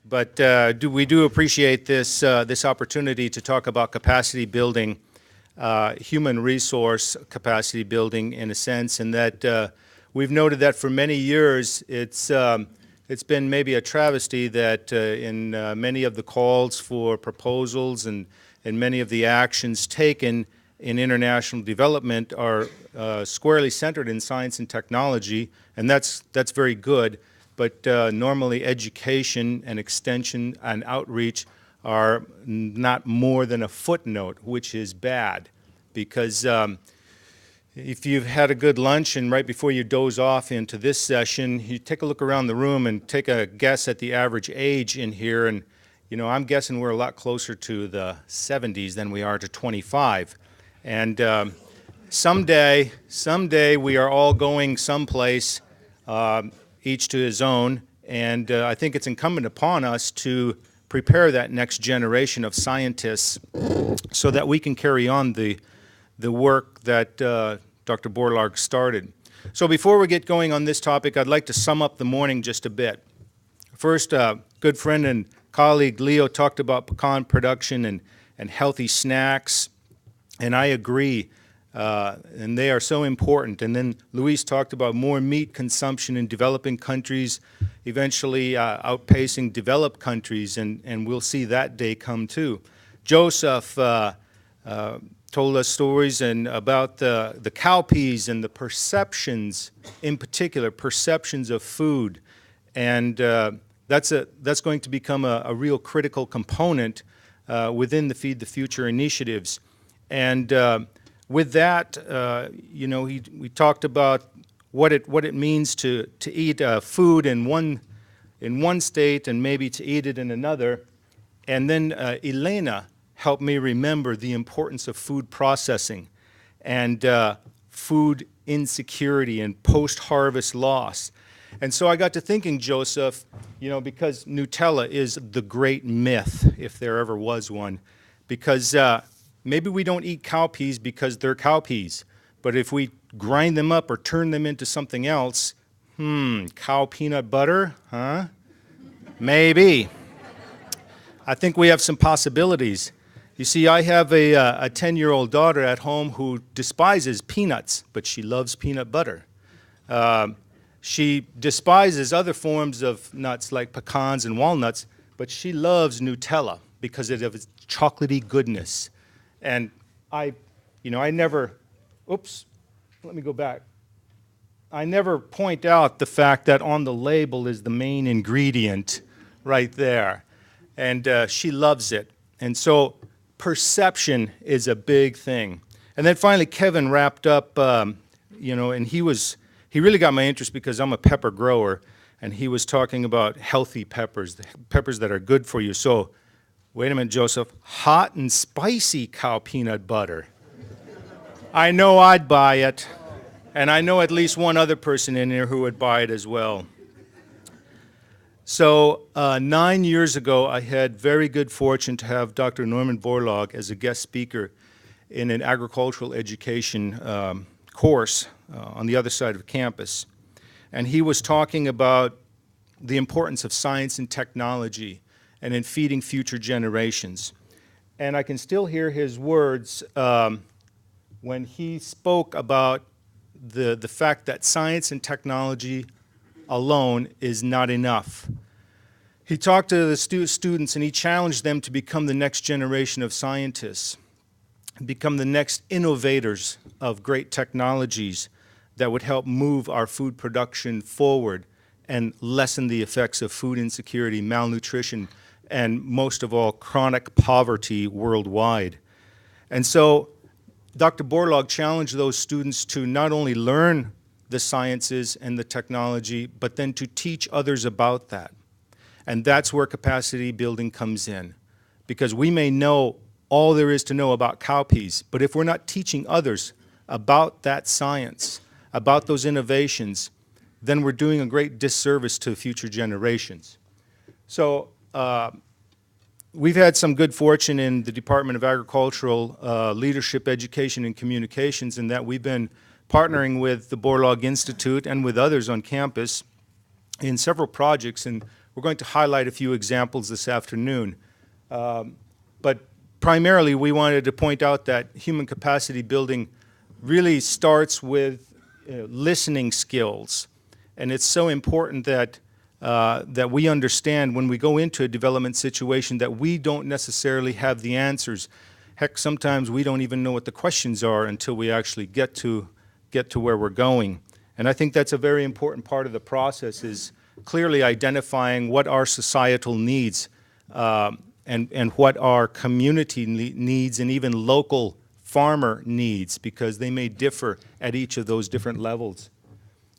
But we do appreciate this opportunity to talk about capacity building, human resource capacity building in a sense, and that we've noted that for many years it's been maybe a travesty that in many of the calls for proposals and many of the actions taken in international development are squarely centered in science and technology, and that's very good. But normally education and extension and outreach are not more than a footnote, which is bad. Because if you've had a good lunch and right before you doze off into this session, you take a look around the room and take a guess at the average age in here, and I'm guessing we're a lot closer to the 70s than we are to 25. And someday we are all going someplace, each to his own, and I think it's incumbent upon us to prepare that next generation of scientists so that we can carry on the work that Dr. Borlaug started. So before we get going on this topic, I'd like to sum up the morning just a bit. First, good friend and colleague Leo talked about pecan production and healthy snacks, and I agree. And they are so important. And then Luis talked about more meat consumption in developing countries, eventually outpacing developed countries, and we'll see that day come too. Joseph told us stories about the cowpeas and the perceptions, in particular, perceptions of food. And that's going to become a real critical component within the Feed the Future initiatives. And with that, we talked about what it means to eat food in one state and maybe to eat it in another. And then Elena helped me remember the importance of food processing and food insecurity and post-harvest loss. And so I got to thinking, Joseph, because Nutella is the great myth, if there ever was one, because maybe we don't eat cowpeas because they're cowpeas, but if we grind them up or turn them into something else, cow peanut butter, huh? Maybe. I think we have some possibilities. You see, I have a 10-year-old daughter at home who despises peanuts, but she loves peanut butter. She despises other forms of nuts like pecans and walnuts, but she loves Nutella because of its chocolatey goodness. And I never point out the fact that on the label is the main ingredient right there. And she loves it. And so perception is a big thing. And then finally Kevin wrapped up, and he really got my interest because I'm a pepper grower, and he was talking about healthy peppers, the peppers that are good for you. So wait a minute, Joseph. Hot and spicy cow peanut butter. I know I'd buy it, and I know at least one other person in here who would buy it as well. So 9 years ago, I had very good fortune to have Dr. Norman Borlaug as a guest speaker in an agricultural education course on the other side of campus. And he was talking about the importance of science and technology and in feeding future generations. And I can still hear his words when he spoke about the fact that science and technology alone is not enough. He talked to the students and he challenged them to become the next generation of scientists, become the next innovators of great technologies that would help move our food production forward and lessen the effects of food insecurity, malnutrition, and most of all, chronic poverty worldwide. And so Dr. Borlaug challenged those students to not only learn the sciences and the technology, but then to teach others about that. And that's where capacity building comes in. Because we may know all there is to know about cowpeas, but if we're not teaching others about that science, about those innovations, then we're doing a great disservice to future generations. So we've had some good fortune in the Department of Agricultural Leadership, Education, and Communications in that we've been partnering with the Borlaug Institute and with others on campus in several projects, and We're going to highlight a few examples this afternoon. But primarily, we wanted to point out that human capacity building really starts with listening skills. And it's so important that, that we understand when we go into a development situation that we don't necessarily have the answers. Heck, sometimes we don't even know what the questions are until we actually get to where we're going. And I think that's a very important part of the process, is clearly identifying what our societal needs and what our community needs and even local farmer needs, because they may differ at each of those different levels.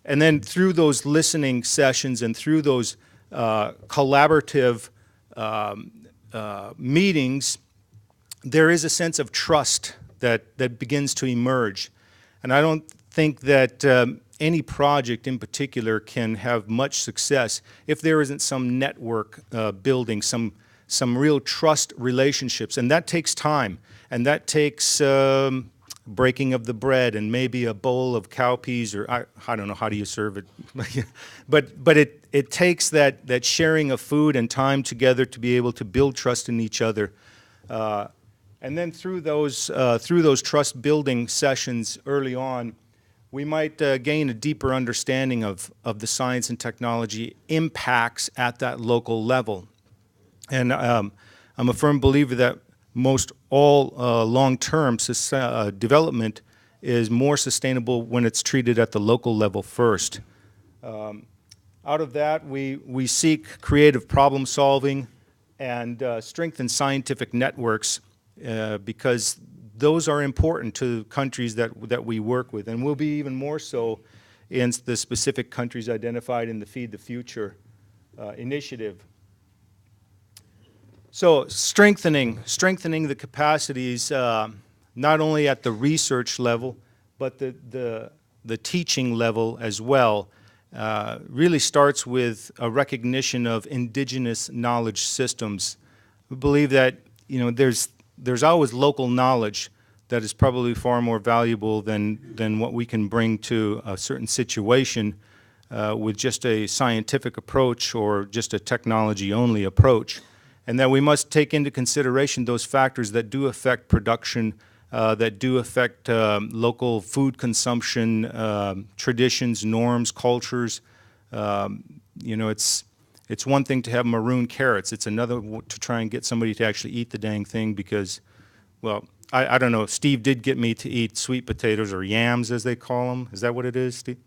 And then through those listening sessions and through those collaborative meetings, there is a sense of trust that begins to emerge. And I don't think that any project in particular can have much success if there isn't some network building, some real trust relationships. And that takes time. And that takes breaking of the bread and maybe a bowl of cowpeas, or I don't know, how do you serve it? but it takes that sharing of food and time together to be able to build trust in each other. And then through those trust building sessions early on, we might gain a deeper understanding of the science and technology impacts at that local level. And I'm a firm believer that most all long-term development is more sustainable when it's treated at the local level first. Out of that, we seek creative problem solving and strengthen scientific networks because those are important to countries that we work with, and will be even more so in the specific countries identified in the Feed the Future initiative. So strengthening the capacities not only at the research level, but the teaching level as well, really starts with a recognition of indigenous knowledge systems. We believe that there's always local knowledge that is probably far more valuable than what we can bring to a certain situation with just a scientific approach or just a technology-only approach. And that we must take into consideration those factors that do affect production, that do affect local food consumption, traditions, norms, cultures. It's one thing to have maroon carrots. It's another to try and get somebody to actually eat the dang thing because, well, I don't know. Steve did get me to eat sweet potatoes, or yams as they call them. Is that what it is, Steve?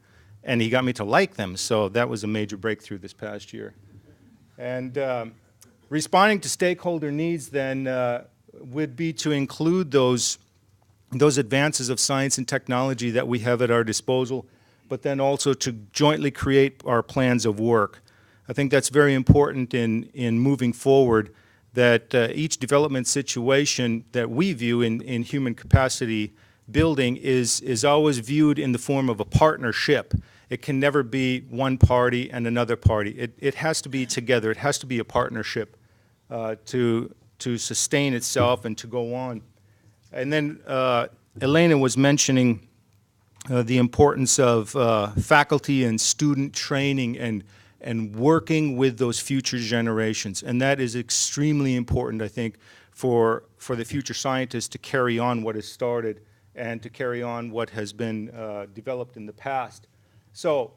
And he got me to like them, so that was a major breakthrough this past year. And responding to stakeholder needs then would be to include those advances of science and technology that we have at our disposal, but then also to jointly create our plans of work. I think that's very important in moving forward, that each development situation that we view in human capacity building is always viewed in the form of a partnership. It can never be one party and another party. It has to be together. It has to be a partnership to sustain itself and to go on. And then Elena was mentioning the importance of faculty and student training and working with those future generations. And that is extremely important, I think, for the future scientists to carry on what has started and to carry on what has been developed in the past. So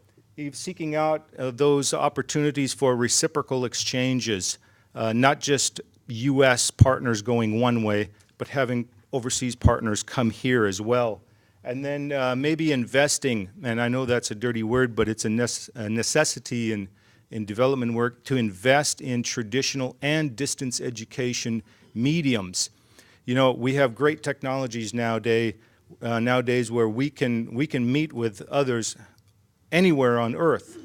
seeking out those opportunities for reciprocal exchanges, not just U.S. partners going one way, but having overseas partners come here as well. And then maybe investing, and I know that's a dirty word, but it's a necessity in development work, to invest in traditional and distance education mediums. We have great technologies nowadays where we can meet with others anywhere on Earth,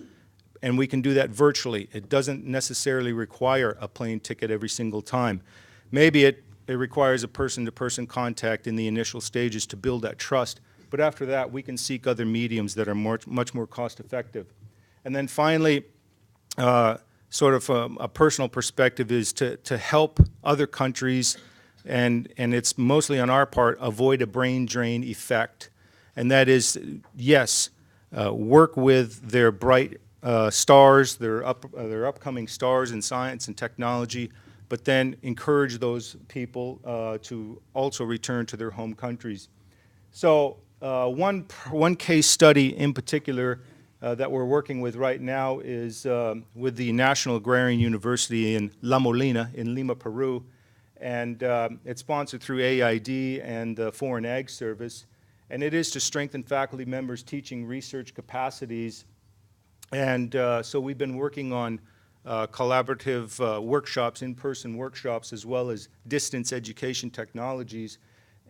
and we can do that virtually. It doesn't necessarily require a plane ticket every single time. Maybe it requires a person-to-person contact in the initial stages to build that trust, but after that, we can seek other mediums that are much more cost-effective. And then finally, sort of a personal perspective is to help other countries, and it's mostly on our part, avoid a brain drain effect. And that is, yes, work with their bright stars, their upcoming stars in science and technology, but then encourage those people to also return to their home countries. So one case study in particular that we're working with right now is with the National Agrarian University in La Molina in Lima, Peru, and it's sponsored through AID and the Foreign Ag Service, and it is to strengthen faculty members' teaching research capacities. And so we've been working on collaborative workshops, in-person workshops, as well as distance education technologies.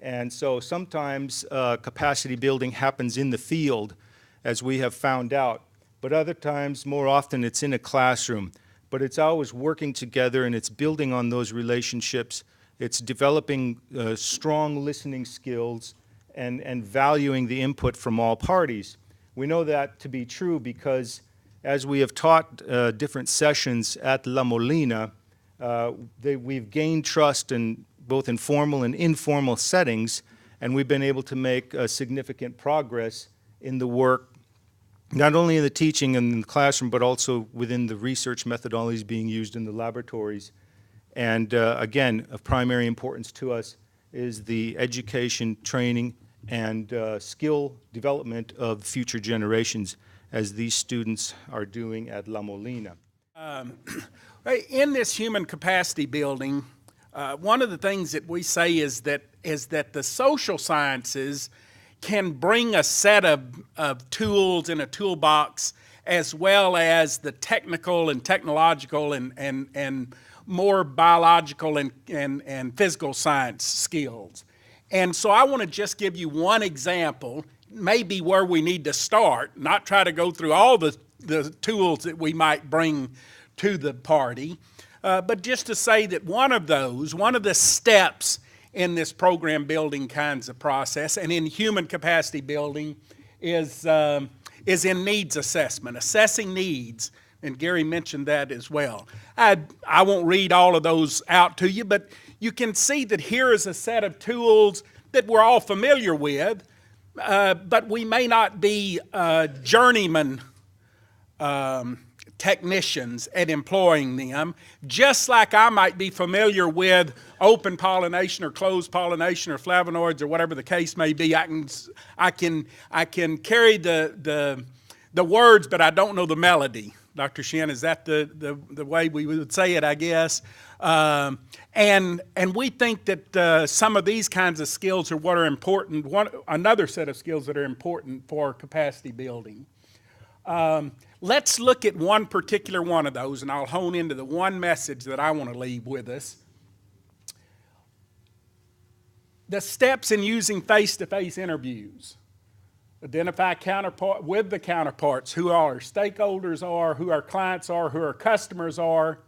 And so sometimes capacity building happens in the field, as we have found out, but other times, more often, it's in a classroom. But it's always working together, and it's building on those relationships. It's developing strong listening skills and valuing the input from all parties. We know that to be true because as we have taught different sessions at La Molina, we've gained trust in both in formal and informal settings, and we've been able to make significant progress in the work, not only in the teaching and in the classroom, but also within the research methodologies being used in the laboratories. And again, of primary importance to us is the education, training, and skill development of future generations, as these students are doing at La Molina. In this human capacity building, one of the things that we say is that the social sciences can bring a set of tools in a toolbox, as well as the technical and technological and more biological and physical science skills. And so I want to just give you one example, maybe where we need to start, not try to go through all the tools that we might bring to the party, but just to say that one of the steps in this program building kinds of process and in human capacity building is in needs assessment, assessing needs, and Gary mentioned that as well. I won't read all of those out to you, but you can see that here is a set of tools that we're all familiar with, but we may not be journeyman technicians at employing them, just like I might be familiar with open pollination or closed pollination or flavonoids or whatever the case may be. I can carry the words, but I don't know the melody. Dr. Shin, is that the way we would say it, I guess? And we think that some of these kinds of skills are what are important, another set of skills that are important for capacity building. Let's look at one particular one of those, and I'll hone into the one message that I want to leave with us. The steps in using face-to-face interviews. Identify with the counterparts, who our stakeholders are, who our clients are, who our customers are.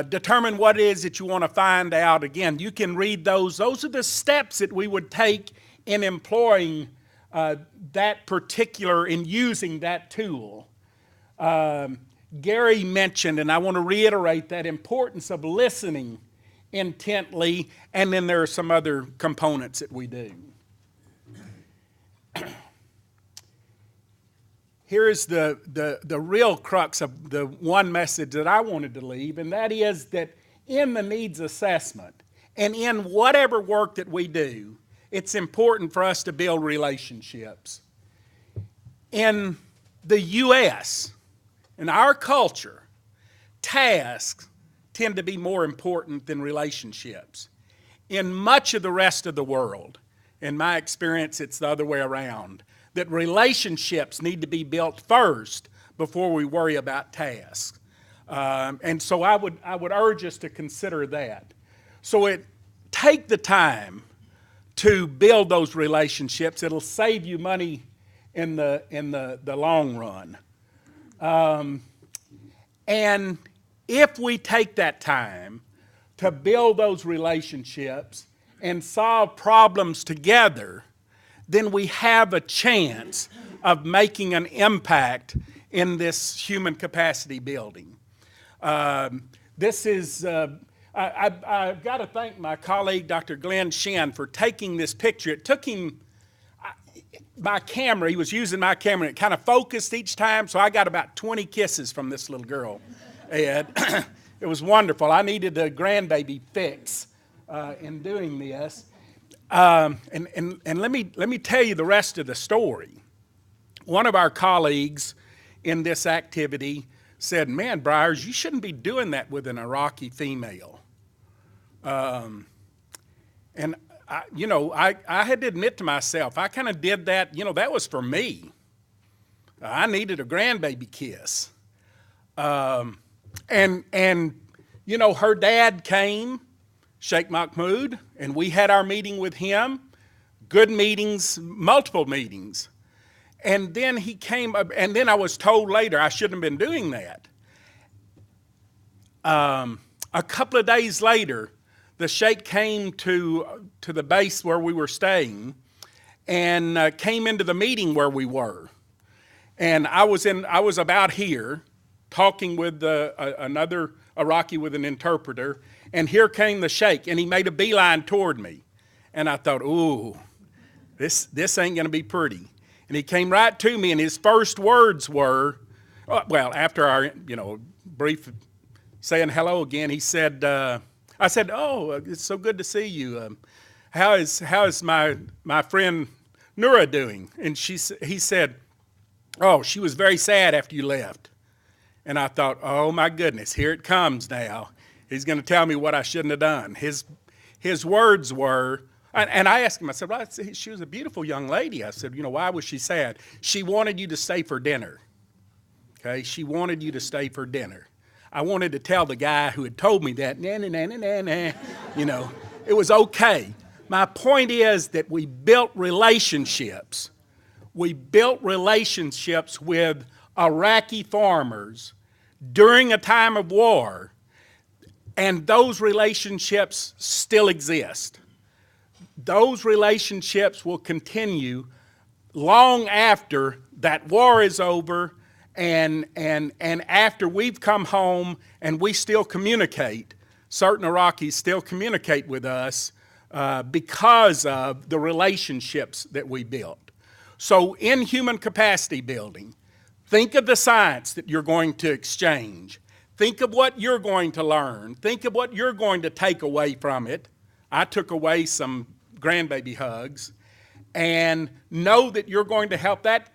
Determine what it is that you want to find out. Again, you can read those. Those are the steps that we would take in employing in using that tool. Gary mentioned, and I want to reiterate that importance of listening intently, and then there are some other components that we do. Here is the real crux of the one message that I wanted to leave, and that is that in the needs assessment and in whatever work that we do, it's important for us to build relationships. In the U.S., in our culture, tasks tend to be more important than relationships. In much of the rest of the world, in my experience, it's the other way around, that relationships need to be built first before we worry about tasks. And so I would urge us to consider that. So take the time to build those relationships. It'll save you money in the long run. And if we take that time to build those relationships and solve problems together, then we have a chance of making an impact in this human capacity building. This is, I've got to thank my colleague, Dr. Glenn Shin, for taking this picture. It took him, my camera, he was using my camera, and it kind of focused each time, so I got about 20 kisses from this little girl, Ed. It was wonderful. I needed a grandbaby fix in doing this. And let me tell you the rest of the story. One of our colleagues in this activity said, "Man, Briars, you shouldn't be doing that with an Iraqi female." And I had to admit to myself, I kind of did that. That was for me. I needed a grandbaby kiss. And her dad came, Sheikh Mahmoud, and we had our meeting with him. Good meetings, multiple meetings. And then he came up, and then I was told later I shouldn't have been doing that. A couple of days later, the Sheikh came to the base where we were staying and came into the meeting where we were. And I was about here talking with another Iraqi with an interpreter, and here came the Sheikh, and he made a beeline toward me. And I thought, ooh, this ain't going to be pretty. And he came right to me, and his first words were, after our brief saying hello again, he said, I said, "Oh, it's so good to see you. How is my friend Nura doing?" And he said, "Oh, she was very sad after you left." And I thought, oh my goodness, here it comes now. He's going to tell me what I shouldn't have done. His words were, and I asked him, I said, "Well, she was a beautiful young lady." I said, "Why was she sad?" "She wanted you to stay for dinner." Okay, she wanted you to stay for dinner. I wanted to tell the guy who had told me that, it was okay. My point is that we built relationships. We built relationships with Iraqi farmers during a time of war, and those relationships still exist. Those relationships will continue long after that war is over and after we've come home and we still communicate. Certain Iraqis still communicate with us because of the relationships that we built. So in human capacity building, think of the science that you're going to exchange. Think of what you're going to learn. Think of what you're going to take away from it. I took away some grandbaby hugs. And know that you're going to help that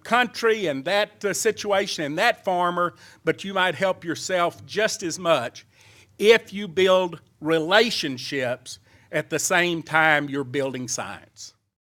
country and that situation and that farmer, but you might help yourself just as much if you build relationships at the same time you're building science.